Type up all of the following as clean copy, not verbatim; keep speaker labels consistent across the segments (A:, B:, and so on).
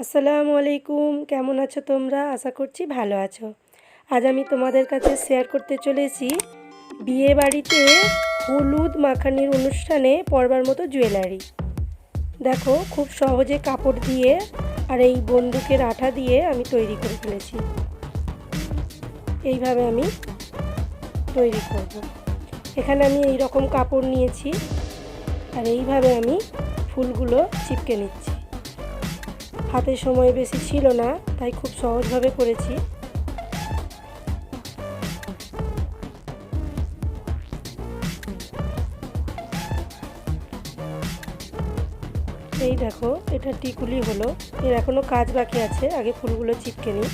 A: আসসালামু আলাইকুম, কেমন আছো তোমরা? আশা করছি ভালো আছো। আজ আমি তোমাদের কাছে শেয়ার করতে চলেছি বিয়ে বাড়িতে হলুদ মাখানির অনুষ্ঠানে পরবার মতো জুয়েলারি। দেখো, খুব সহজে কাপড় দিয়ে আর এই বন্দুকের আঠা দিয়ে আমি তৈরি করে ফেলেছি। এইভাবে আমি তৈরি করব। এখানে আমি এই রকম কাপড় নিয়েছি আর এইভাবে আমি ফুলগুলো চিপকে নিচ্ছি। হাতে সময় বেশি ছিল না, তাই খুব সহজভাবে করেছি। এই দেখো, এটা টিকুলি হলো। এর এখনো কাজ বাকি আছে, আগে ফুলগুলো চিপকে নিই।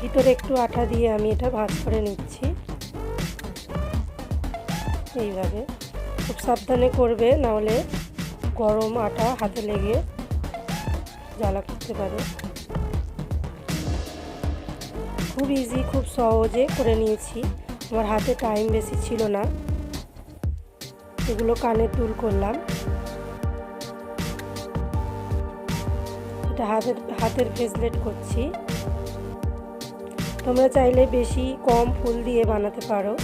A: ভিতরে একটু আঠা দিয়ে আমি এটা ভাঁজ করে নিচ্ছি। এইভাবে খুব সাবধানে করবে, নাহলে গরম আটা হাতে লেগে জ্বালা করতে পারে। খুব ইজি, খুব সহজে করে নিয়েছি। আমার হাতে টাইম বেশি ছিল না। এগুলো কানের দুল করলাম। এটা হাতের ব্রেসলেট করছি। তোমরা চাইলে বেশি কম ফুল দিয়ে বানাতে পারো।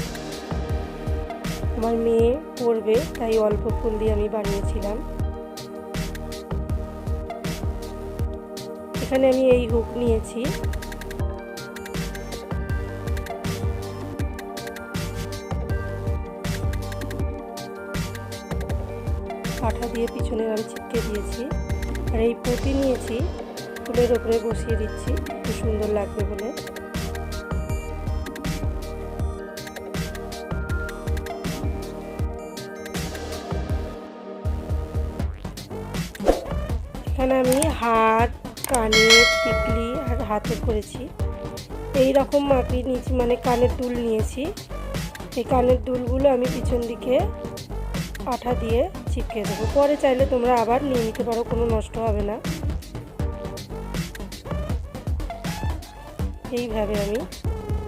A: আমার মেয়ে পরবে, তাই অল্প ফুল দিয়ে আমি বানিয়েছিলাম। এখানে আমি এই হুক নিয়েছি। আঠা দিয়ে পিছনে আমি চিপকে দিয়েছি। আর এই পুঁতি নিয়েছি, ফুলের ওপরে বসিয়ে দিচ্ছি, খুব সুন্দর লাগবে বলে। এখানে আমি হাত, কানের, টিকলি আর হাতে করেছি। এই রকম মাকড়ি নিয়েছি, মানে কানের দুল নিয়েছি। এই কানের দুলগুলো আমি পিছন দিকে আঠা দিয়ে চিপকে দেবো। পরে চাইলে তোমরা আবার নিয়ে নিতে পারো, কোনো নষ্ট হবে না। এইভাবে আমি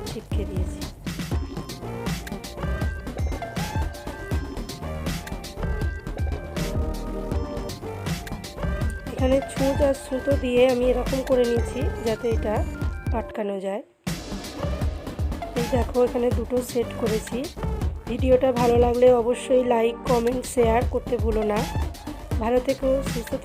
A: চিপকে দিয়েছি। এখানে ছুঁচ আর সুতো দিয়ে আমি এরকম করে নিয়েছি যাতে এটা আটকানো যায়। এই দেখো, এখানে দুটো সেট করেছি। ভিডিওটা ভালো লাগলে অবশ্যই লাইক, কমেন্ট, শেয়ার করতে ভুলো না। ভালো থেকো, সুস্থ থেকো।